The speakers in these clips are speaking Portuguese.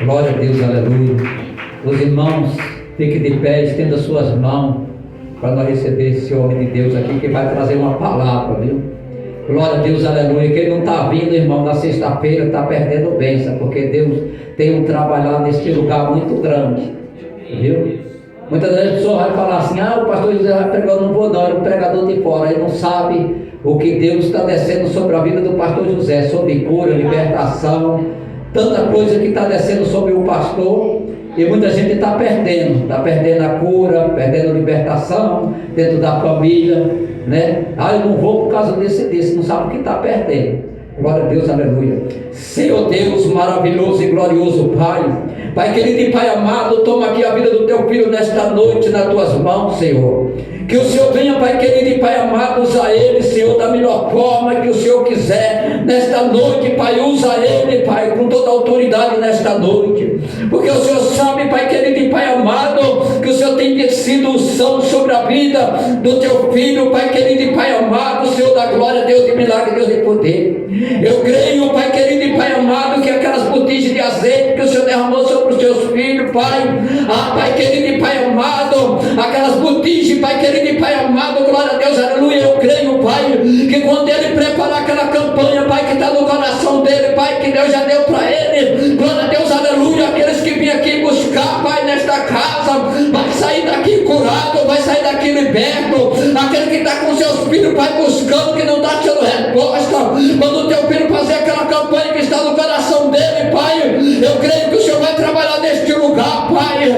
Glória a Deus, aleluia. Os irmãos, fiquem de pé, estenda suas mãos para nós receber esse homem de Deus aqui que vai trazer uma palavra, viu? Glória a Deus, aleluia. Quem não está vindo, irmão, na sexta-feira está perdendo bênção, porque Deus tem um trabalhar neste lugar muito grande, viu? Muitas vezes a pessoa vai falar assim: o pastor José vai pregar, eu não vou não, era um pregador de fora. Ele não sabe o que Deus está descendo sobre a vida do pastor José, sobre cura, libertação, tanta coisa que está descendo sobre o pastor. E muita gente está perdendo a cura, perdendo a libertação dentro da família, né? Eu não vou por causa desse, não sabe o que está perdendo. Glória a Deus, aleluia. Senhor Deus maravilhoso e glorioso Pai, Pai querido e Pai amado, toma aqui a vida do teu filho nesta noite nas tuas mãos, Senhor. Que o Senhor venha, Pai querido e Pai amado, usar ele, Senhor, da melhor forma que o Senhor quiser. Nesta noite, Pai, usa ele, Pai, com toda a autoridade nesta noite. Porque o Senhor sabe, Pai querido e Pai amado, que o Senhor tem descido unção sobre a vida do teu filho, Pai querido e Pai amado, Senhor da glória, Deus de milagre, Deus de poder. Eu creio, Pai querido e Pai amado, que aquelas botijas de azeite que o Senhor derramou sobre os teus filhos, Pai, Pai querido e Pai amado, aquelas botijas, Pai querido e Pai amado, glória a Deus, aleluia. Eu creio, Pai, que quando ele preparar aquela campanha, Pai, que está no coração dele, Pai, que Deus já deu para ele, glória a Deus, aleluia. Aqueles que vêm aqui buscar, Pai, nesta casa, vai sair daqui curado, vai sair daqui liberto. Aquele que está com seus filhos, Pai, buscando, que não está tendo resposta, quando o teu filho fazer aquela campanha que está no coração dele, Pai, eu creio que o Senhor vai trabalhar neste lugar, Pai.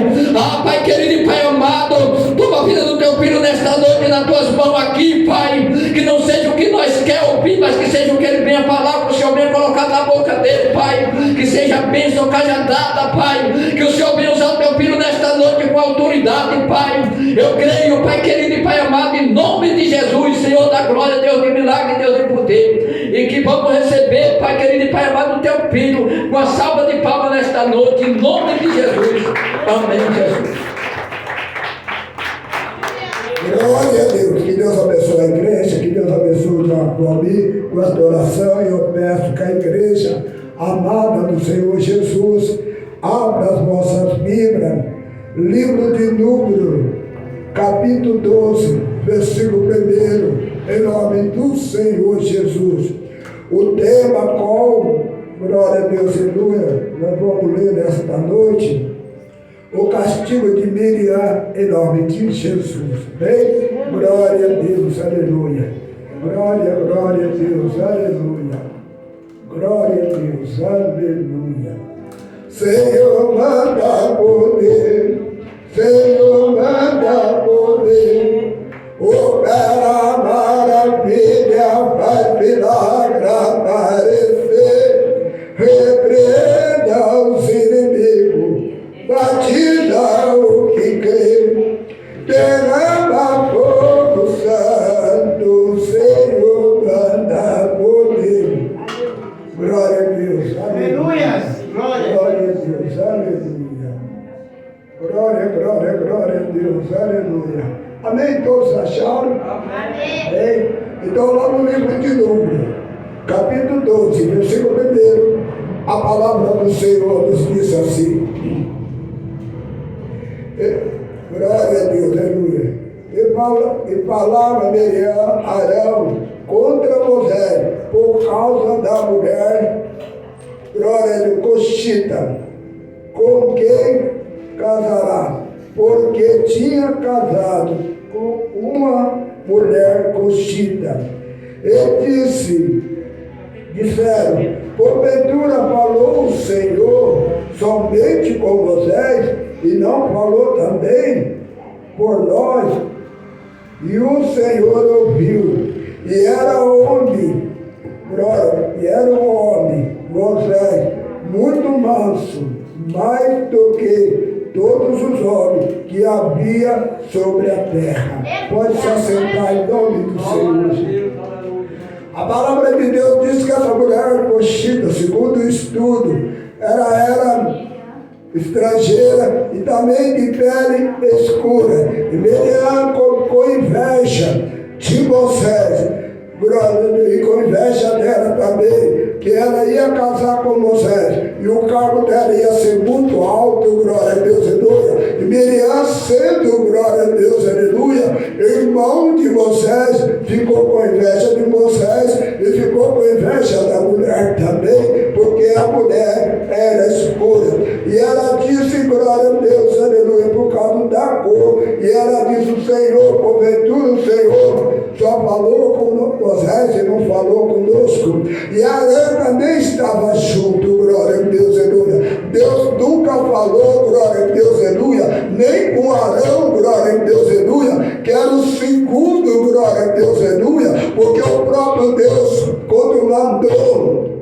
Pai querido e Pai amado, toma a vida do teu filho nesta noite nas tuas mãos aqui, Pai. Que não seja o que nós queremos ouvir, mas que seja o que ele venha falar, que o Senhor venha colocar na boca dele, Pai. Que seja bênção cajadada, Pai. Que o Senhor venha usar o teu filho nesta noite com autoridade, Pai. Eu creio, Pai querido e Pai amado, em nome de Jesus, Senhor da glória, Deus de milagre, Deus de poder. E que vamos receber, Pai querido e Pai amado, o teu filho com a salva de palmas nesta noite, em nome de Jesus. Amém, Jesus. Glória a Deus, que Deus abençoe a igreja, que Deus abençoe o Jacob com esta oração. E eu peço que a igreja amada do Senhor Jesus abra as vossas Bíblias, livro de Número, capítulo 12, versículo 1, em nome do Senhor Jesus. O tema qual, glória a Deus, aleluia, nós vamos ler nesta noite: o castigo de Miriam, em nome de Jesus. Bem, glória a Deus, aleluia. Glória, glória a Deus, aleluia. Glória a Deus, aleluia. Senhor, manda poder, Senhor, manda poder. Opera maravilha, faz milagre aparecer. Repreenda os inimigos, batiza o que crê, derrama fogo santo, Senhor, manda poder. Glória a Deus, aleluia. Glória a Deus, aleluia. Glória, glória, glória a Deus, aleluia. Amém? Todos acharam? Amém. Então, lá no livro de Número, capítulo 12, versículo 1, a palavra do Senhor nos diz assim: glória a Deus, aleluia. E falava Miriam, Arão, contra Moisés, por causa da mulher, glória a Deus, Coxita, com quem casará? Porque tinha casado com uma mulher coxita. E disseram, porventura falou o Senhor somente com Moisés, e não falou também por nós? E o Senhor ouviu, e era homem, Moisés, muito manso, mais do que todos os homens que havia sobre a terra. Pode se assentar em nome do Senhor. A palavra de Deus diz que essa mulher coxita, segundo o estudo, era estrangeira e também de pele escura. E Miriam com inveja de Moisés, e com inveja dela também, que ela ia casar com Moisés, e o cargo dela ia ser muito Miriam sendo, glória a Deus, aleluia, irmão de Moisés, ficou com inveja de Moisés e ficou com inveja da mulher também, porque a mulher era escura. E ela disse, glória a Deus, aleluia, por causa da cor. E ela disse, o Senhor, porventura o Senhor só falou com Moisés e não falou conosco. E Arã também estava junto, glória a Deus, aleluia. Deus nunca falou, glória a Deus, aleluia, nem com Arão, glória a Deus, aleluia, que era o segundo, glória a Deus, aleluia, porque o próprio Deus, quando mandou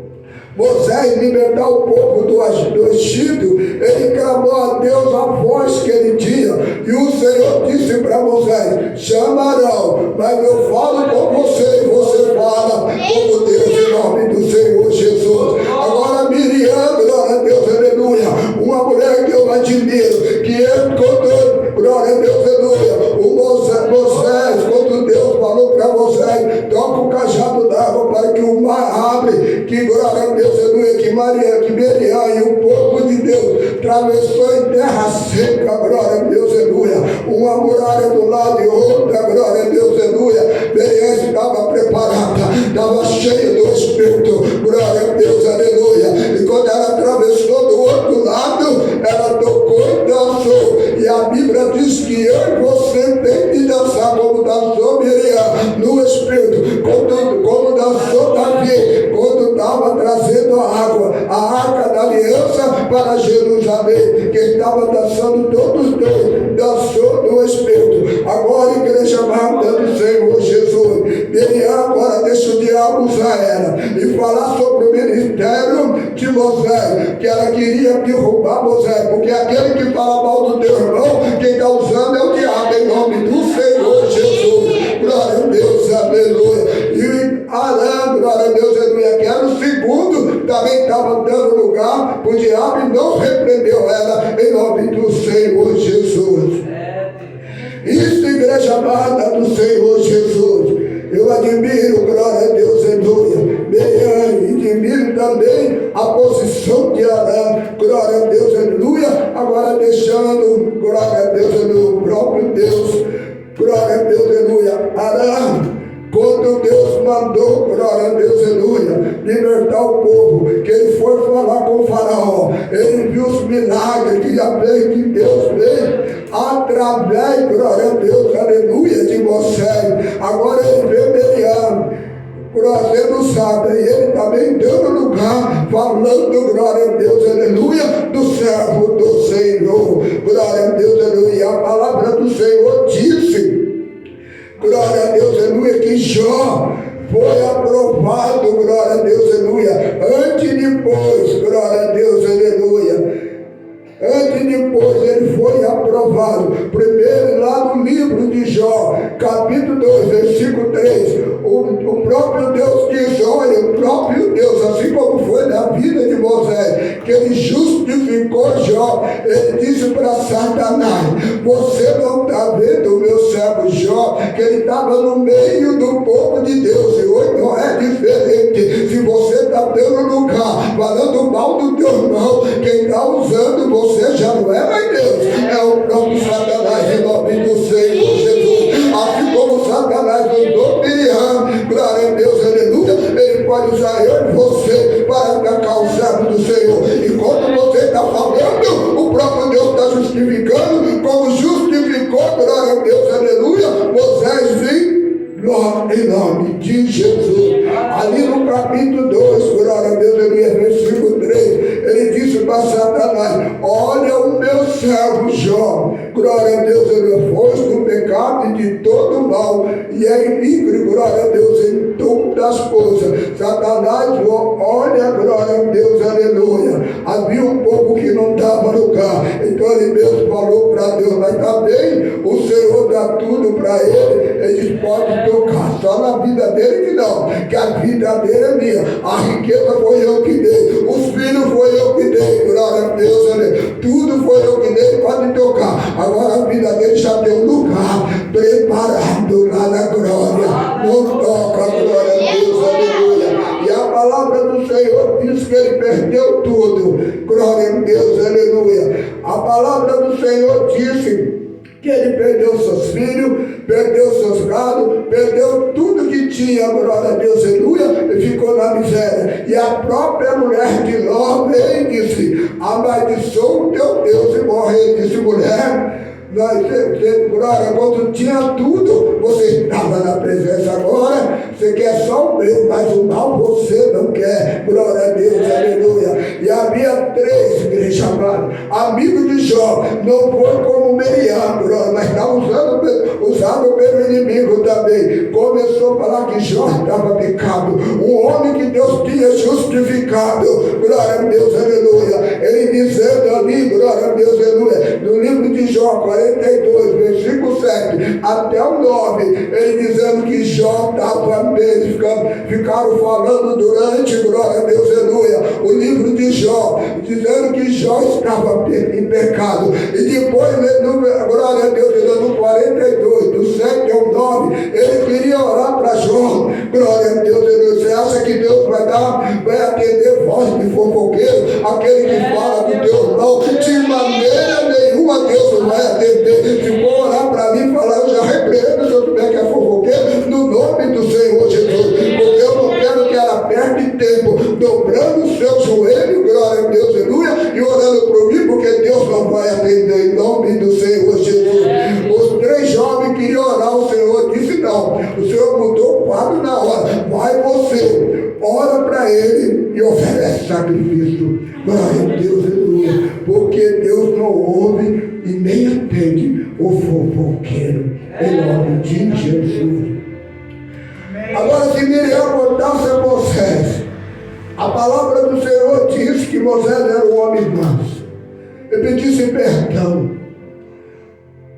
Moisés libertar o povo do Egito, ele clamou a Deus a voz que ele tinha, e o Senhor disse para Moisés, chama Arão, mas eu falo com você, e você fala como Deus, em nome do Senhor Jesus. Agora Miriam, glória a Deus, aleluia, uma mulher que eu admiro, que ele contou, glória a Deus, aleluia, o Moisés, quando Deus falou para Moisés, toca o cajado d'água para que o mar abre, que glória a Deus, aleluia, que Miriam e o povo de Deus atravessou em terra seca, glória a Deus, aleluia, uma muralha do lado e outra, glória a Deus, aleluia. Miriam estava preparada, estava cheia do Espírito, glória a Deus, aleluia, e quando ela atravessou do outro lado, ela tocou e dançou, e a Bíblia diz que eu e você tem de dançar como dançou Miriam no Espírito, como dançou Davi, quando estava trazendo a arca da aliança para Jerusalém, que estava dançando todos dois, dançou no Espírito. Agora, igreja amada do Senhor Jesus, Miriam agora deixa o diabo usar ela e falar sobre o ministério de Moisés, que ela queria derrubar Moisés, porque aquele que fala mal do teu irmão, quem está usando é o diabo, em nome do Senhor Jesus. Glória a Deus, aleluia. E Arã, glória a Deus, aleluia, que era o segundo, também estava dando lugar para o diabo e não repreendeu ela, em nome do Senhor Jesus. Isso, igreja amada do Senhor Jesus, eu admiro, glória a Deus, aleluia, Miriam, e admiro também a posição de Arã, glória a Deus, aleluia, agora deixando, glória a Deus, aleluia, o próprio Deus, glória a Deus, aleluia, Arã, quando Deus mandou, glória a Deus, aleluia, libertar o povo, que ele foi falar com o faraó, ele viu os milagres que Deus fez, através, glória a Deus, aleluia, de Moisés. Agora ele vê Miriam, sendo sábia, e ele também dando lugar, falando, glória a Deus, aleluia, do servo do Senhor, glória a Deus, aleluia. E a palavra do Senhor disse, glória a Deus, aleluia, que Jó foi aprovado, glória a Deus, aleluia, antes e depois, glória a Deus, aleluia. Antes e depois ele foi aprovado. Primeiro, lá no livro de Jó, capítulo 2, versículo 3, o próprio Deus diz, olha, o próprio Deus, assim como foi na vida de Moisés, que ele justificou Jó, ele disse para Satanás, você não está vendo o meu servo Jó, que ele estava no meio do povo de Deus, e hoje não é diferente. Se você está dando lugar, falando mal do teu irmão, quem está usando você já não é mais Deus, é o próprio Satanás, em nome do Senhor Jesus. Assim como Satanás usou Miriam, glória a Deus, aleluia, ele pode usar eu e você para atacar o servo do Senhor. E quando você está falando, o próprio Deus está justificando, como justificou, glória a Deus, aleluia, Moisés em nome de Jesus. Ali no capítulo 2, glória a Deus, versículo 3, ele disse para Satanás, olha o meu servo Jó, glória a Deus, ele foge do pecado e de todo o mal, e é livre, glória a Deus, em todas as coisas. Satanás, olha, glória a Deus, aleluia, havia um povo que não dava lugar, então ele mesmo falou para Deus, mas também o Senhor dá tudo para ele pode tocar, só na vida dele que não, que a vida dele é minha, a riqueza foi eu que dei, os filhos foi eu que dei, glória a Deus, tudo foi eu que dei, pode tocar. Agora a vida dele já tem um lugar preparado lá na glória, não toca, glória a Deus, aleluia. E a palavra do Senhor diz que ele perdeu tudo, glória a Deus, aleluia. A palavra do Senhor disse que ele perdeu seus filhos, perdeu seus gados, perdeu tudo que tinha, glória a Deus, aleluia, e ficou na miséria. E a própria mulher de Ló veio e disse: amaldiçoa o teu Deus e morre. Ele disse: mulher, glória, quando tinha tudo, você estava na presença. Agora você quer só o bem, mas o mal você não quer. Glória a Deus, aleluia. E havia 3, igreja amada, amigos de Jó. Não foi como Miriam, glória, mas estava usado pelo inimigo também. Começou a falar que Jó estava pecado, um homem que Deus tinha justificado. Glória a Deus, aleluia. Ele dizendo ali, glória a Deus, aleluia, no livro de Jó 42, versículo 7 até o 9, ele dizendo que Jó estava bem. Ficaram falando durante, glória a Deus, aleluia, o livro de Jó, dizendo que Jó estava em pecado. E depois, glória a Deus, no 42, do 7 ao 9, ele queria orar para Jó. Glória a Deus, aleluia. Você acha que Deus vai atender voz de fofoqueiro, aquele que fala do Deus não? De maneira nenhuma Deus não vai atender. Se for orar para mim e falar, eu já repreendo se eu tiver que é fofoqueiro, no nome do Senhor Jesus, porque eu não quero que ela perde tempo dobrando o seu joelho, glória a Deus, aleluia, e orando por mim, porque Deus não vai atender, em nome do Senhor Jesus. Os 3 jovens queriam orar, o Senhor disse não. O Senhor mudou o quadro na hora. Vai você, ora para ele e oferece sacrifício. Glória a Deus, aleluia, porque Deus não ouve e nem atende o fofoqueiro, em nome de Jesus. Agora, se Miriam contasse a Moisés, a palavra do Senhor diz que Moisés era um homem manso, e pedisse perdão.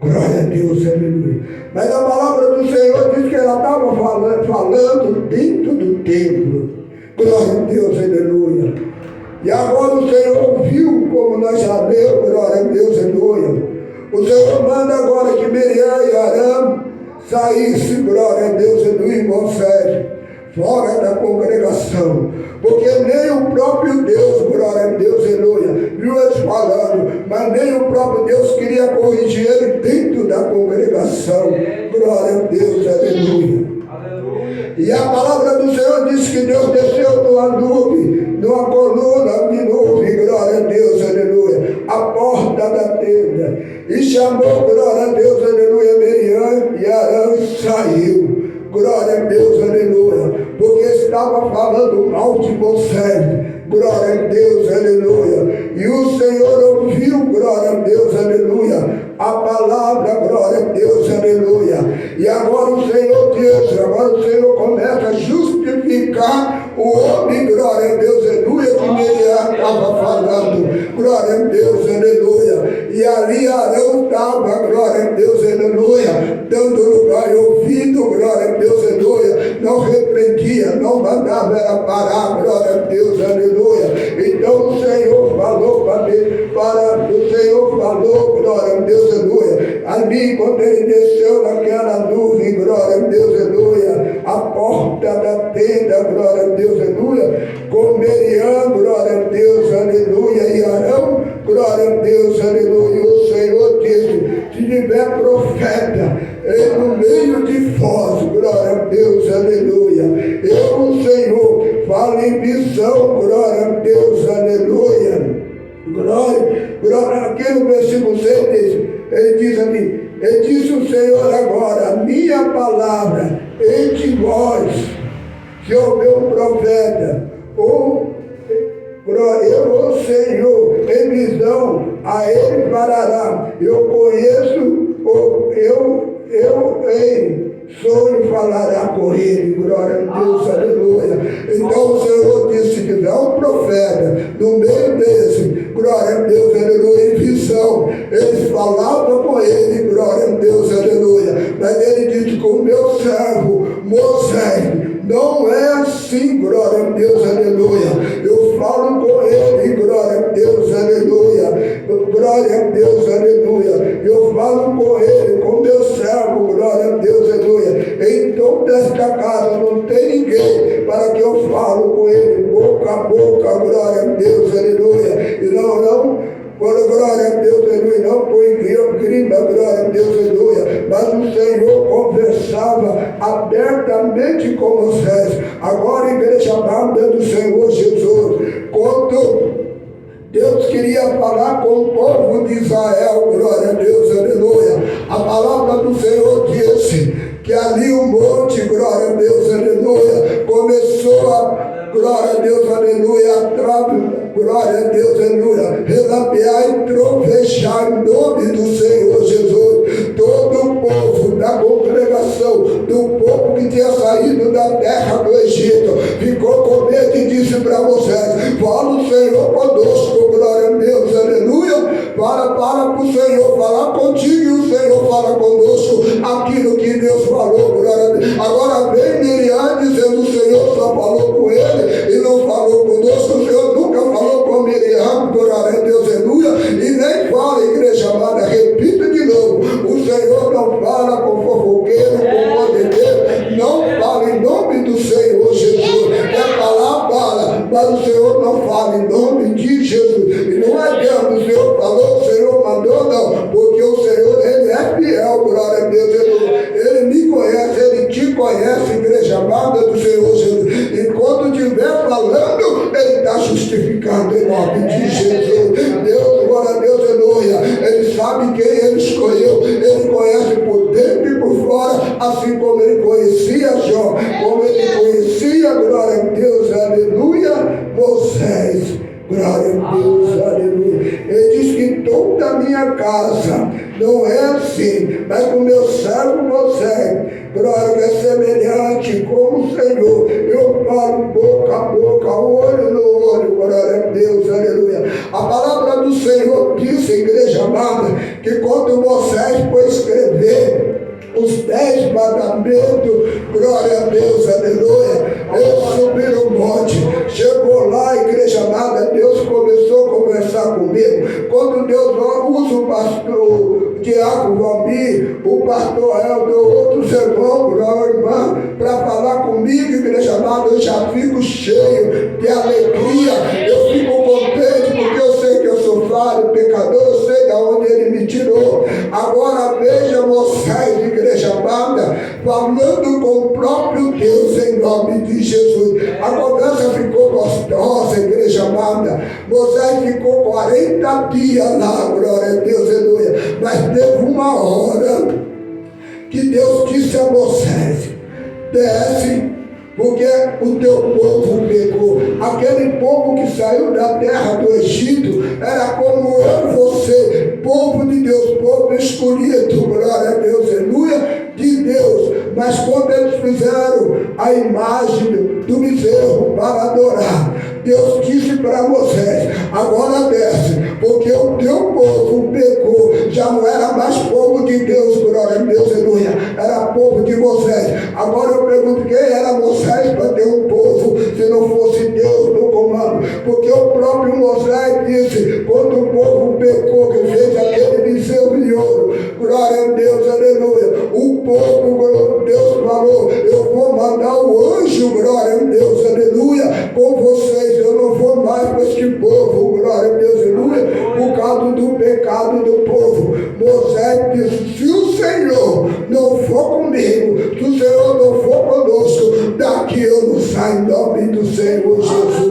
Glória a Deus, aleluia. Mas a palavra do Senhor diz que ela estava falando dentro do templo. Glória a Deus, aleluia. E agora o Senhor viu, como nós já lemos, glória a Deus, aleluia. O Senhor manda agora que Miriam e Arão saíssem, glória a Deus, aleluia, e Moisés, fora da congregação. Porque nem o próprio Deus, glória a Deus, aleluia, viu eles falando, mas nem o próprio Deus queria corrigir ele dentro da congregação. Glória a Deus, aleluia. E a palavra do Senhor diz que Deus desceu numa nuvem, numa coluna de nuvem, glória a Deus, aleluia, a porta da tenda, e chamou, glória a Deus, aleluia, Miriam e Arão, e saiu, glória a Deus, aleluia, porque estava falando mal de Moisés, glória a Deus, aleluia, e o Senhor ouviu, glória a Deus, aleluia, a palavra, glória a Deus, aleluia. E agora o Senhor diz, agora o Senhor começa a justificar o homem, glória a Deus, aleluia, que Miriam estava falando, glória a Deus, aleluia. E ali Arão estava, glória a Deus, aleluia, dando lugar e ouvindo, glória a Deus, aleluia, não repreendia, não mandava ela parar, glória a Deus, aleluia. Então o Senhor falou o Senhor falou, glória a Deus, aleluia, ali quando ele desceu naquela nuvem, glória a Deus, aleluia, a porta da tenda, glória a Deus, aleluia, com Miriam, glória a Deus, aleluia, e Arão, glória a Deus, aleluia. E o Senhor disse, se tiver profeta no meio de vós, glória a Deus, aleluia, eu, o Senhor, falo em visão, glória a Deus, aleluia. Glória, aqui no versículo 6, ele diz assim, ele disse o Senhor agora, a minha palavra entre vós, se houver um profeta, ou eu, o Senhor, em visão, a ele parará, eu conheço, eu em sonho falará com ele, glória a Deus, aleluia. Então o Senhor disse que tiver um profeta no meio desse, glória a Deus, aleluia, em visão, eles falavam com ele, glória a Deus, aleluia. Mas ele disse com o meu servo Moisés, não é assim, glória a Deus, aleluia. Eu falo com ele, glória a Deus, aleluia. Glória a Deus, aleluia. Eu falo com ele, com meu servo, glória a Deus, aleluia. Em toda esta casa não tem ninguém para que eu falo com ele, boca a boca, glória a Deus, aleluia. E não, glória a Deus, aleluia, não foi crime, glória a Deus, aleluia, mas o Senhor conversava abertamente com Moisés. Agora, igreja amada do Senhor Jesus, quando Deus queria falar com o povo de Israel, glória a Deus, aleluia, a palavra do Senhor disse que ali o monte, glória a Deus, aleluia, começou a, glória a Deus, aleluia, glória a Deus, aleluia, relampear e trovejar em nome do Senhor Jesus. Todo o povo da congregação, do povo que tinha saído da terra do Egito, ficou com medo e disse para Moisés: fala o Senhor conosco, glória a Deus, aleluia, para o Senhor falar contigo e o Senhor fala conosco aquilo que Deus falou, glória a Deus. Agora vem Miriam dizendo: o Senhor só falou com ele e não falou conosco. O Senhor nunca falou com Miriam, glória a Deus, aleluia, e nem fala, igreja amada, repita de novo: o Senhor não fala com fofoqueiro, com podereiro, não fala em nome do Senhor Jesus. Quer falar, fala, mas o Senhor não fala em nome de Jesus. E não adianta, o Senhor falou, o Senhor mandou, não, porque o Senhor, ele é fiel, glória a Deus, ele me conhece, ele te conhece, igreja amada do Senhor Jesus. E quando estiver falando, ele está justificando em nome de Jesus. Deus, glória a Deus, aleluia, ele sabe quem ele escolheu, ele conhece por dentro e por fora, assim como ele conhecia Jó, como ele conhecia, glória a Deus, aleluia, Moisés. Glória a Deus, aleluia. Ele diz que toda a minha casa não é assim, mas o meu servo Moisés, glória, é semelhante como o Senhor. Eu falo boca a boca, olho no olho, glória a Deus, aleluia. A palavra do Senhor disse, igreja amada, que quando Moisés foi escrever os 10 mandamentos, glória a Deus, aleluia, ele subiu no monte, chegou lá, igreja amada, Deus começou a conversar comigo. Quando Deus usa o pastor, o diácono Valmir, o pastor Helder, outros irmãos, glória irmã, para falar comigo, igreja amada, eu já fico cheio de alegria, eu fico contente, porque eu sei que eu sou falho, pecador, eu sei de onde ele me tirou. Agora veja Moisés, igreja amada, falando com o próprio Deus em nome de Jesus. A conversa ficou gostosa, igreja amada. Moisés ficou 40 dias lá, glória a Deus, aleluia. Mas teve uma hora que Deus disse a Moisés: desce, porque o teu povo pecou. Aquele povo que saiu da terra do Egito era como eu e você, povo de Deus, povo escolhido, glória a Deus, aleluia, de Deus. Mas quando eles fizeram a imagem do bezerro para adorar, Deus disse para Moisés: agora desce, porque o teu povo pecou. Já não era mais povo de Deus, glória a Deus, aleluia, era povo de Moisés. Agora eu pergunto: quem era Moisés para ter um povo se não fosse Deus no comando? Porque o próprio Moisés disse, quando o povo pecou, que fez aquele bezerro de ouro, glória a Deus, aleluia, o povo, Deus falou: eu vou mandar o anjo, glória a Deus, aleluia, com vocês. Eu não vou mais para este povo, glória a Deus, aleluia, por causa do pecado do povo. Moisés disse: se o Senhor não for comigo, se o Senhor não for conosco, daqui eu não saio em nome do Senhor Jesus,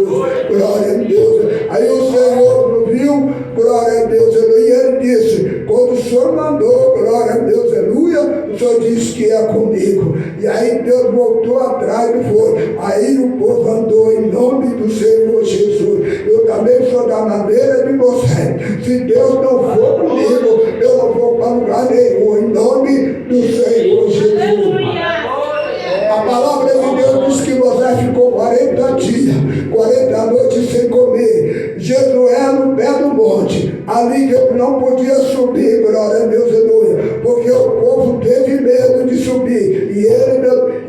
glória a Deus. Aí o Senhor viu, glória a Deus, aleluia, e ele disse: quando o Senhor mandou, glória a Deus, aleluia, o Senhor disse que ia comigo. E aí Deus voltou atrás e foi. Aí o povo andou em nome do Senhor Jesus. Eu também sou da maneira de Moisés. Se Deus não for comigo, eu não vou para lugar nenhum, em nome do Senhor Jesus. A palavra de Deus diz que Moisés ficou 40 dias, 40 noites sem comer. Josué no pé do monte, ali que ele não podia subir, glória a Deus, aleluia, porque o povo teve medo de subir.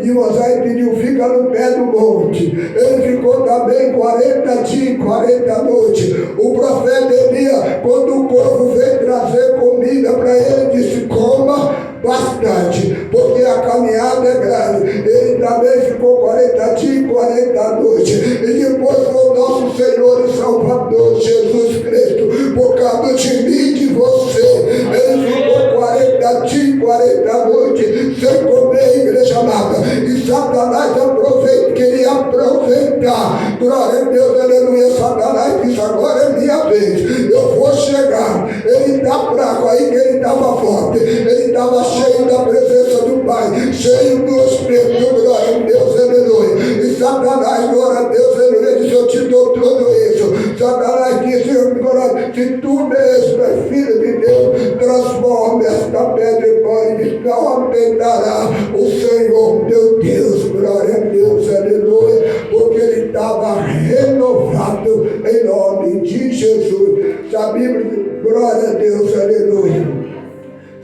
E Moisés pediu: fica no pé do monte. Ele ficou também 40 dias, 40 noites. O profeta Elias, quando o povo veio trazer comida para ele, disse: coma bastante, porque a caminhada é grande. Ele também ficou 40 dias, 40 noites. E depois foi o nosso Senhor e Salvador Jesus Cristo, por causa dia e 40 noites sem comer, igreja amada. E Satanás queria aproveitar. Glória a Deus, aleluia. Satanás disse: agora é minha vez, eu vou chegar. Ele está fraco, aí que ele estava forte. Ele estava cheio da presença do Pai, cheio do Espírito. Glória a Deus, aleluia. E Satanás, glória a Deus, aleluia, disse: eu te dou tudo isso. Satanás disse: se tu mesmo és filho de Deus, transforme esta pedra em pão, e não atentará o Senhor teu Deus. Glória a Deus, aleluia, porque ele estava renovado em nome de Jesus. A Bíblia, glória a Deus, aleluia.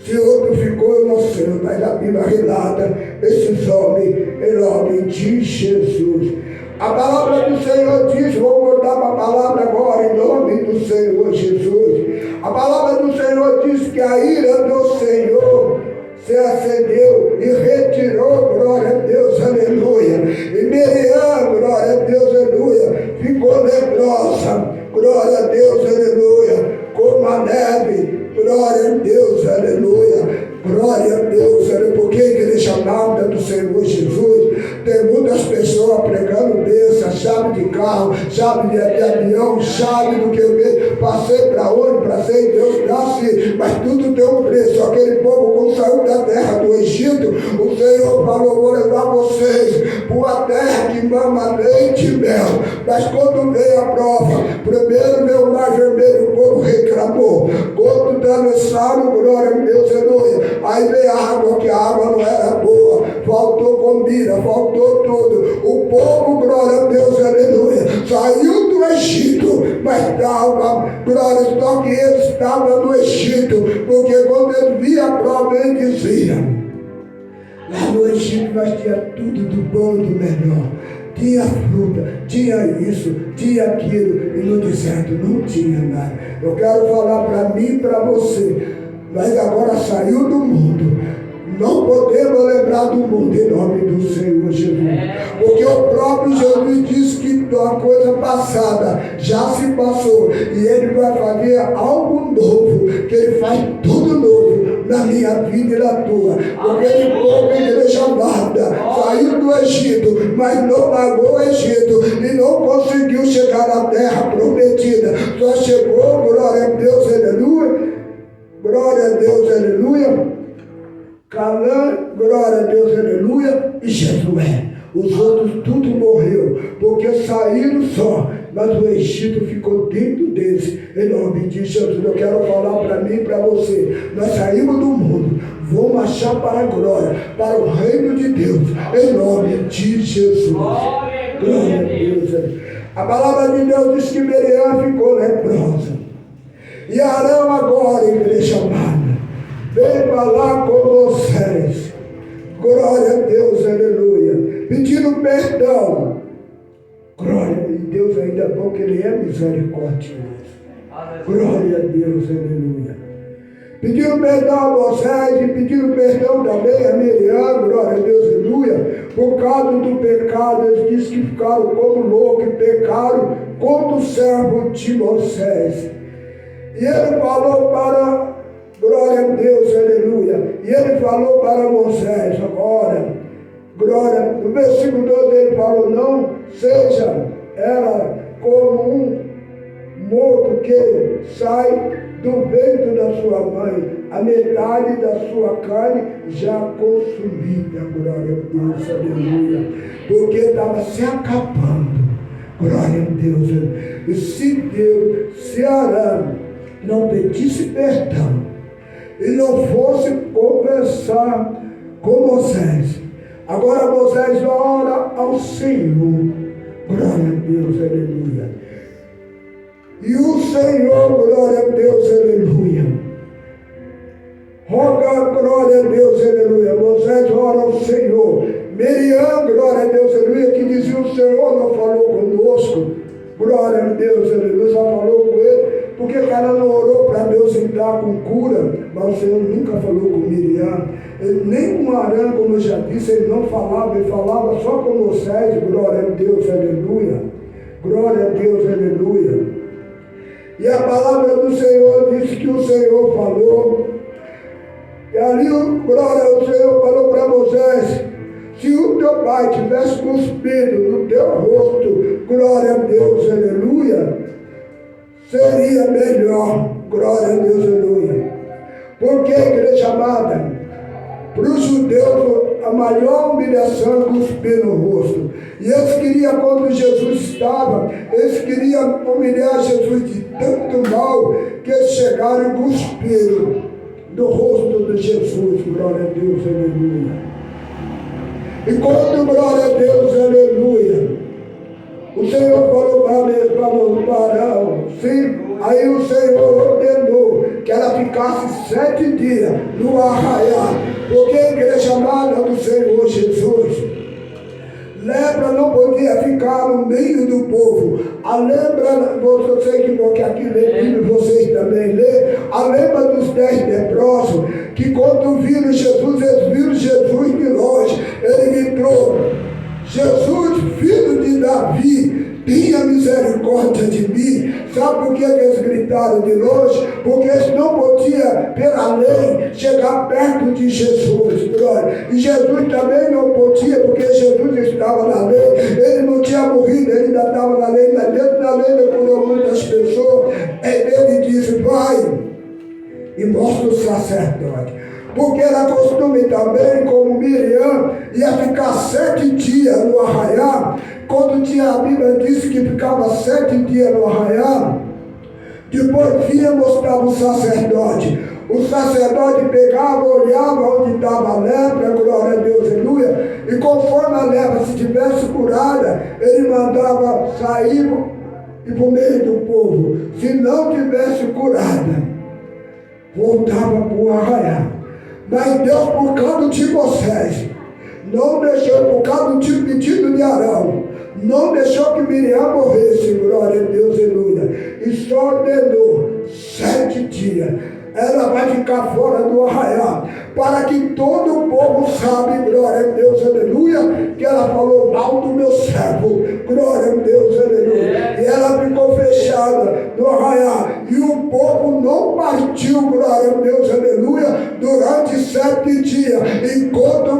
Se outro ficou, eu não sei, mas a Bíblia relata esses homens em nome de Jesus. A palavra do Senhor diz, vou voltar para a palavra agora em nome do Senhor Jesus. A palavra do Senhor diz que a ira do Senhor se acendeu e retirou, glória a Deus, aleluia. E Miriam, glória a Deus, aleluia, ficou leprosa, glória a Deus, aleluia, como a neve, glória a Deus, aleluia. Glória a Deus, porque a igreja amada do Senhor Jesus, tem muitas pessoas pregando bênção, chave de carro, chave de avião, chave do que eu passei para onde, para ser Deus dá-se, mas tudo tem um preço. Aquele povo, quando saiu da terra do Egito, o Senhor falou: vou levar vocês para uma terra que mama leite e mel. Mas quando veio a prova, primeiro veio o mar vermelho, o povo reclamou. Quando atravessaram, glória a Deus, aleluia, aí veio a água, que a água não era boa, faltou comida, faltou tudo. O povo, glória a Deus, aleluia, saiu do Egito, mas estava, glória, só que eles estavam no Egito, porque quando eles viam a prova, ele dizia: lá no Egito nós tínhamos tudo do bom e do melhor. Tinha fruta, tinha isso, tinha aquilo, e no deserto não tinha nada. Eu quero falar para mim e para você, mas agora saiu do mundo, não podemos lembrar do mundo em nome do Senhor Jesus, porque o próprio Jesus disse que a coisa passada já se passou, e Ele vai fazer algo novo, que Ele faz tudo novo na minha vida e na tua. Porque Ele povo, igreja amada, saiu do Egito, mas não largou o Egito e não conseguiu chegar na terra prometida. Só chegou, glória a Deus, aleluia, glória a Deus, aleluia, Canaã, glória a Deus, aleluia, e Josué. Os outros tudo morreu, porque saíram só, mas o Egito ficou dentro deles. Em nome de Jesus, eu quero falar para mim e para você: nós saímos do mundo, vamos marchar para a glória, para o reino de Deus, em nome de Jesus. Glória a Deus. A palavra de Deus diz que Miriam ficou leprosa, e Arão agora, igreja amada, vem falar com vocês, glória a Deus, aleluia, pedindo perdão. Glória a Deus, ainda é bom que Ele é misericordioso. Glória a Deus, aleluia. Pedindo perdão a Moisés e pedindo perdão também a Miriam, glória a Deus, aleluia, por causa do pecado. Eles dizem que ficaram como loucos e pecaram contra o servo de Moisés. E ele falou para, glória a Deus, aleluia, e ele falou para Moisés agora, glória, no versículo 12 ele falou: não seja ela como um morto que sai do ventre da sua mãe, a metade da sua carne já consumida, glória a Deus, aleluia, porque estava se acabando, glória a Deus. E se Arão não pedisse perdão e não fosse conversar com Moisés, agora Moisés ora ao Senhor, glória a Deus, aleluia, e o Senhor, glória a Deus, aleluia, roga, glória a Deus, aleluia, Moisés ora ao Senhor. Miriam, glória a Deus, aleluia, que dizia: o Senhor não falou conosco, glória a Deus, aleluia, só falou com ele, porque ela não orou para Deus entrar com cura, mas o Senhor nunca falou com Miriam. Ele, nem com Arão, como eu já disse, ele não falava, ele falava só com Moisés, glória a Deus, aleluia, glória a Deus, aleluia. E a palavra do Senhor diz que o Senhor falou, e ali glória, o Senhor falou para Moisés, se o teu pai tivesse cuspido no teu rosto, glória a Deus, aleluia, seria melhor, glória a Deus, aleluia. Porque, igreja amada, para os judeus a maior humilhação é cuspir no rosto. E eles queriam, quando Jesus estava, eles queriam humilhar Jesus de tanto mal que eles chegaram e cuspiram do rosto de Jesus, glória a Deus, aleluia. E quando, glória a Deus, aleluia, o Senhor falou para Arão, sim, aí o Senhor ordenou que ela ficasse 7 dias no arraial, porque a igreja amada do Senhor Jesus, lepra não podia ficar no meio do povo. A lembra, você que aqui lê Bíblia, vocês também lê, a lembra dos 10 leprosos, que quando viram Jesus, eles viram Jesus de longe, ele gritou, Jesus, filho de Davi, tenha misericórdia de mim. Sabe por que eles gritaram de longe? Porque eles não podiam, pela lei, chegar perto de Jesus, glória. E Jesus também não podia, porque Jesus estava na lei. Ele não tinha morrido, ele ainda estava na lei, mas dentro da lei ele curou muitas pessoas. Ele disse, vai e mostra o sacerdote. Porque era costume também, como Miriam, ia ficar 7 dias no arraial. Quando tinha, a Bíblia disse que ficava 7 dias no arraial, depois vinha mostrar o sacerdote. O sacerdote pegava, olhava onde estava a lepra, glória a Deus, aleluia, e conforme a lepra se tivesse curada, ele mandava sair e para o meio do povo. Se não tivesse curada, voltava para o arraial. Mas Deus, por causa de Moisés, não deixou, por causa do pedido de Arão, não deixou que Miriam morresse, glória a Deus, aleluia. E só ordenou 7 dias. Ela vai ficar fora do arraial, para que todo o povo saiba, glória a Deus, aleluia, que ela falou mal do meu servo, glória a Deus, aleluia. E ela ficou fechada no arraial, e o povo não partiu, glória a Deus, aleluia, durante 7 dias, enquanto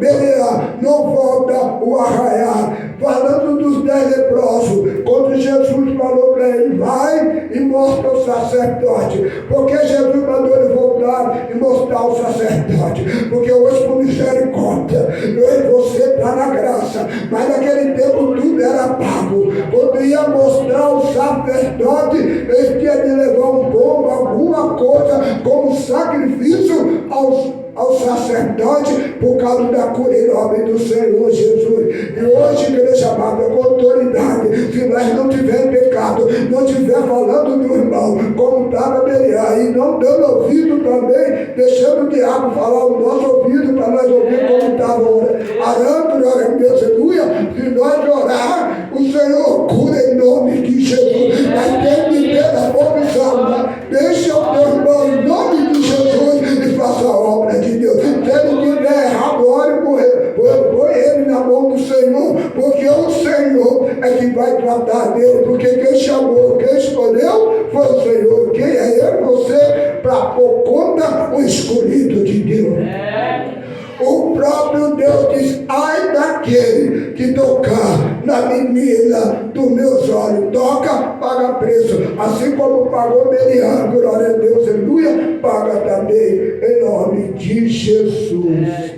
Miriam não volta o arraial. Falando dos 10 leprosos, quando Jesus falou para ele, vai e mostra o sacerdote, porque Jesus mandou ele voltar e mostrar o sacerdote, porque hoje por misericórdia, eu e você está na graça, mas naquele tempo tudo era pago. Quando ia mostrar o sacerdote, ele tinha de levar um pombo, alguma coisa, como sacrifício ao sacerdote, por causa da cura em nome do Senhor Jesus. E hoje, igreja amada, com autoridade, se nós não tivermos pecado, não estiver falando do irmão, como estava Miriam, e não dando ouvido também, deixando o diabo falar o nosso ouvido, para nós ouvir como estava orando, glória a Deus, aleluia. Se nós orar, o Senhor cura em nome de Jesus. Mas tem que ter a posição, deixa o teu irmão em nome de Jesus e faça a obra de Deus. Se ele tiver errado, ore por ele, põe ele na mão do Senhor, porque o Senhor é que vai tratar dele, porque quem chamou, quem escolheu foi o Senhor. Quem é ele? Você, para pôr conta o escolhido de Deus. O próprio Deus diz, ai daquele que tocar na menina dos meus olhos, toca, paga preço, assim como pagou Miriam, glória a Deus, aleluia, paga também, em nome de Jesus.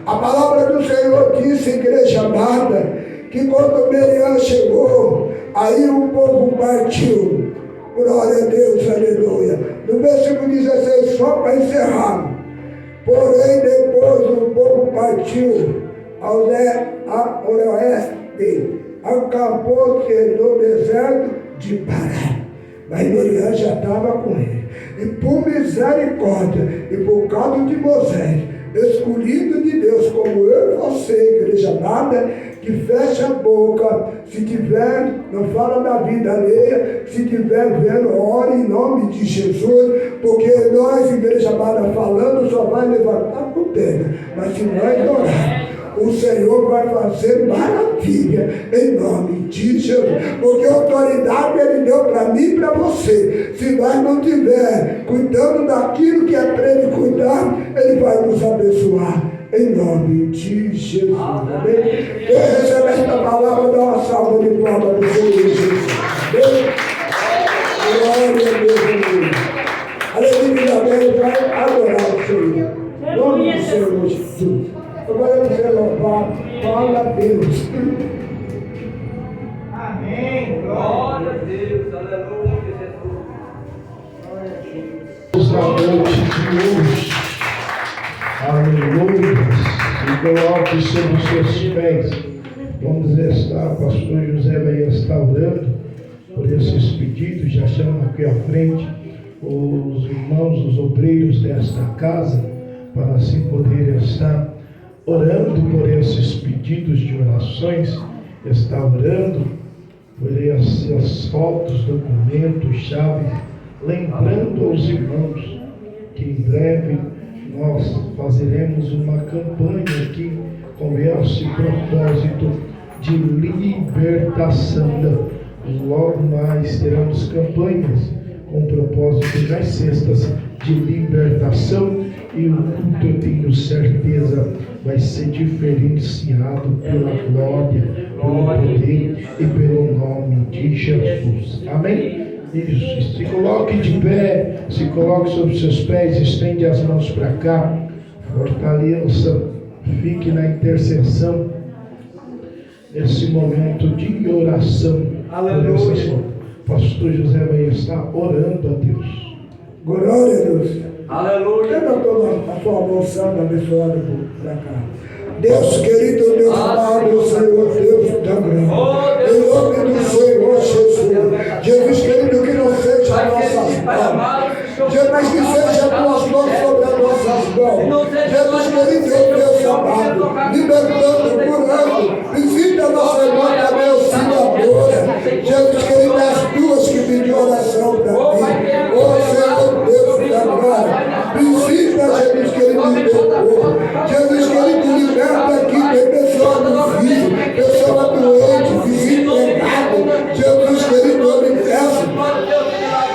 A palavra do Senhor disse, igreja amada, que quando Miriam chegou, aí o povo partiu, glória a Deus, aleluia. No versículo 16, só para encerrar, porém depois o povo partiu ao oeste, acampou-se no deserto de Pará. Mas Miriam já estava com ele. E por misericórdia, e por causa de Moisés, escolhido de Deus, como eu e você, igreja amada, que fecha a boca, se tiver, não fala da vida alheia, se tiver vendo, ore em nome de Jesus, porque nós, igreja amada, falando, só vai levantar por terra, mas se nós orar, o Senhor vai fazer maravilha em nome de Jesus. Porque a autoridade Ele deu para mim e para você. Se nós não tiver cuidando daquilo que é para Ele cuidar, Ele vai nos abençoar em nome de Jesus. Amém? Quem recebe esta palavra, dá uma salva de palmas para o Senhor Jesus. Amém? Glória a Deus. Aleluia, amém. Vai adorar o Senhor. Em nome do Senhor Jesus. Agora você louvado. Fala a Deus. Amém. Glória a Deus. Aleluia, Jesus. Deus, a noite de hoje. Aleluia. E coloque sobre os seus pés. Vamos estar, pastor José vai estar orando por esses pedidos. Já chama aqui à frente os irmãos, os obreiros desta casa, para assim poder estar orando por esses pedidos de orações, está orando por essas fotos, documentos, chaves, lembrando aos irmãos que em breve nós fazeremos uma campanha aqui com esse propósito de libertação. Logo mais teremos campanhas com propósito nas sextas de libertação, e o culto, eu tenho certeza, vai ser diferenciado pela glória, pelo poder e pelo nome de Jesus. Amém? Isso. Se coloque de pé, se coloque sobre seus pés, estende as mãos para cá, fortaleça, fique na intercessão nesse momento de oração. Aleluia. Pastor José vai estar orando a Deus. Glória a Deus. Aleluia. Lembra toda a sua mão santa abençoada para cá. Deus querido, Deus amado, Senhor Deus da graça. Em nome do Senhor Jesus. Jesus querido, que não seja as nossas mãos. Jesus, que seja as tuas mãos sobre as nossas mãos. Jesus querido, Deus amado, libertando, curando. Visita a nossa irmã também, auxiliadora. Jesus querido, as duas que pediu oração para mim. Ô Senhor Deus da glória. Visita, Jesus querido, meu povo. Jesus querido, liberta aqui, tem pessoa no vídeo, pessoa doente, desempregada. Jesus querido, eu me peço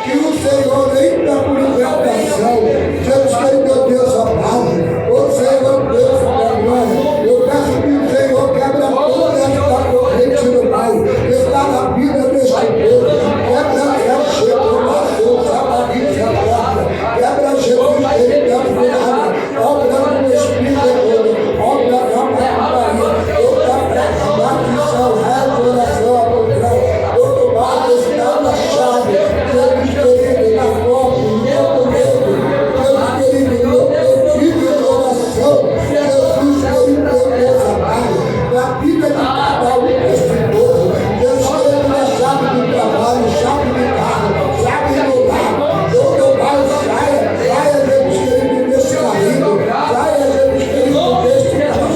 que o Senhor entra por libertação. Jesus querido, meu Deus amado, o Senhor Deus da glória, eu peço que o Senhor quebra toda esta corrente do mal que está na vida deste povo. Quebra ela, chegou na força, a barriga própria. Quebra Jesus querido, da glória, obra do Espírito, obra da Maria, toda pressa, maldição, restauração, abundância, todo mal está na chave. Jesus querido, na forma, no medo, Jesus querido, no pedido de oração, Jesus querido, meu Deus amado, na vida de cada um deste povo, Jesus querido, na chave do trabalho, chave de carro, chave do lar, todo mal saia, Jesus querido, desse marido, saia, Jesus querido, deste caixão,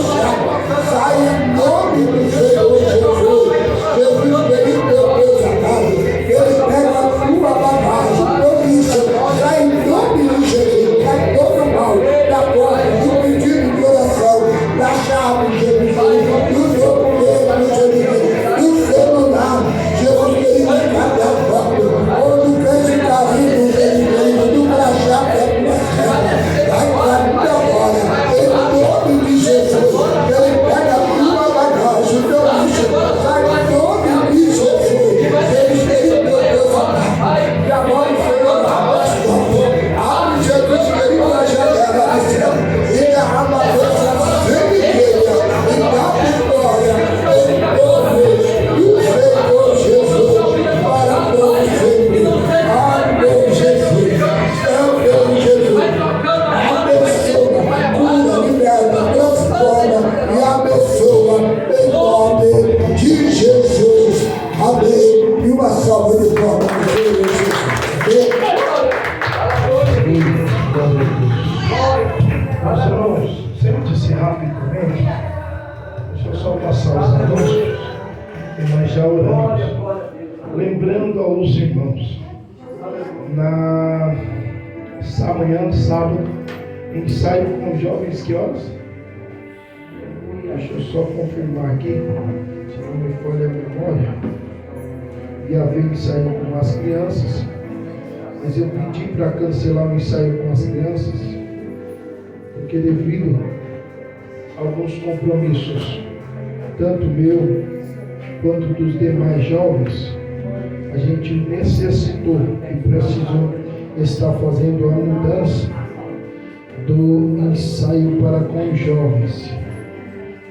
saia em nome do Senhor Jesus. Jesus querido, meu Deus amado, Ele pega a sua bagagem, promissa, sai em nome de Jesus, sai todo mal da porta, do pedido de oração, da chave, Jesus querido, do documento, Jesus, do celular, Jesus querido, cadê a porta, ou do crente caído, Jesus querido, do crachá, da tua serra, vai para mim agora, em nome de Jesus, Ele pega a tua bagagem, o teu lixo, sai em nome de Jesus, Jesus querido, meu Deus amado, e agora o Senhor abre, Jesus querido, a janela do céu, e derrama a força vermelha, e dá vitória, em nome do Senhor Jesus, para todos sempre. Amém, Jesus. Amém, Jesus. Abençoa, cura, liberta, transforma e abençoa em nome de Jesus. Amém. E uma salva de palmas para o Senhor Jesus. Meus irmãos, sente-se rapidamente. Deixa eu só passar os anúncios e nós já oramos. Lembrando aos irmãos, amanhã, sábado, ensaio com jovens, que horas? Deixa eu só confirmar aqui, se não me falha a memória. Dia 20 saiu com as crianças, mas eu pedi para cancelar o ensaio com as crianças, porque devido a alguns compromissos, tanto meu quanto dos demais jovens, a gente necessitou e precisou estar fazendo a mudança do ensaio para com os jovens.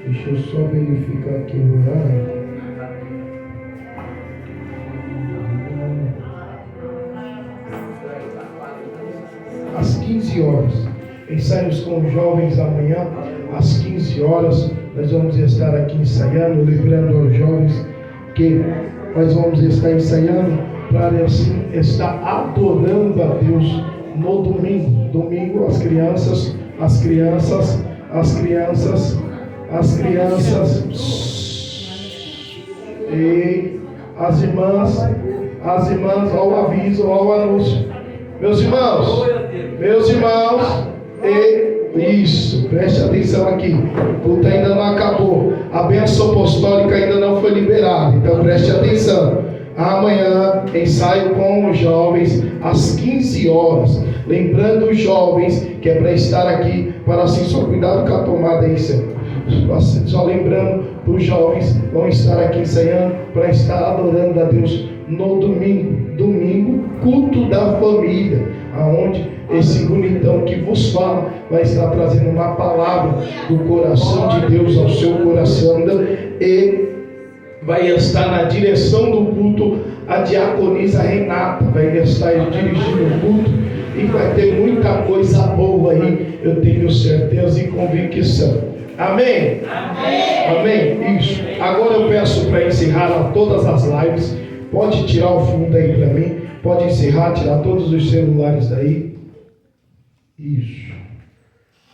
Deixa eu só verificar aqui o horário. Às 15 horas. Ensaios com os jovens amanhã, às 15 horas. Nós vamos estar aqui ensaiando, lembrando aos jovens que nós vamos estar ensaiando para assim estar adorando a Deus no domingo. Domingo as crianças e as irmãs, ao aviso, ao anúncio. Meus irmãos, isso, preste atenção aqui. O culto ainda não acabou. A bênção apostólica ainda não foi liberada. Então preste atenção. Amanhã, ensaio com os jovens às 15 horas. Lembrando os jovens que é para estar aqui, para assim, só cuidado com a tomada aí, Senhor. Só lembrando, os jovens vão estar aqui ensaiando para estar adorando a Deus no domingo, culto da família, aonde esse bonitão que vos fala vai estar trazendo uma palavra do coração de Deus ao seu coração, e vai estar na direção do culto a diaconisa Renata, vai estar dirigindo o culto, e vai ter muita coisa boa aí, eu tenho certeza e convicção. Amém? Amém? Isso. Agora eu peço para encerrar a todas as lives. Pode tirar o fundo aí para mim. Pode encerrar, tirar todos os celulares daí. Isso.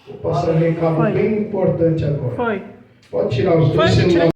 Vou passar um recado bem importante agora. Pode tirar os dois celulares.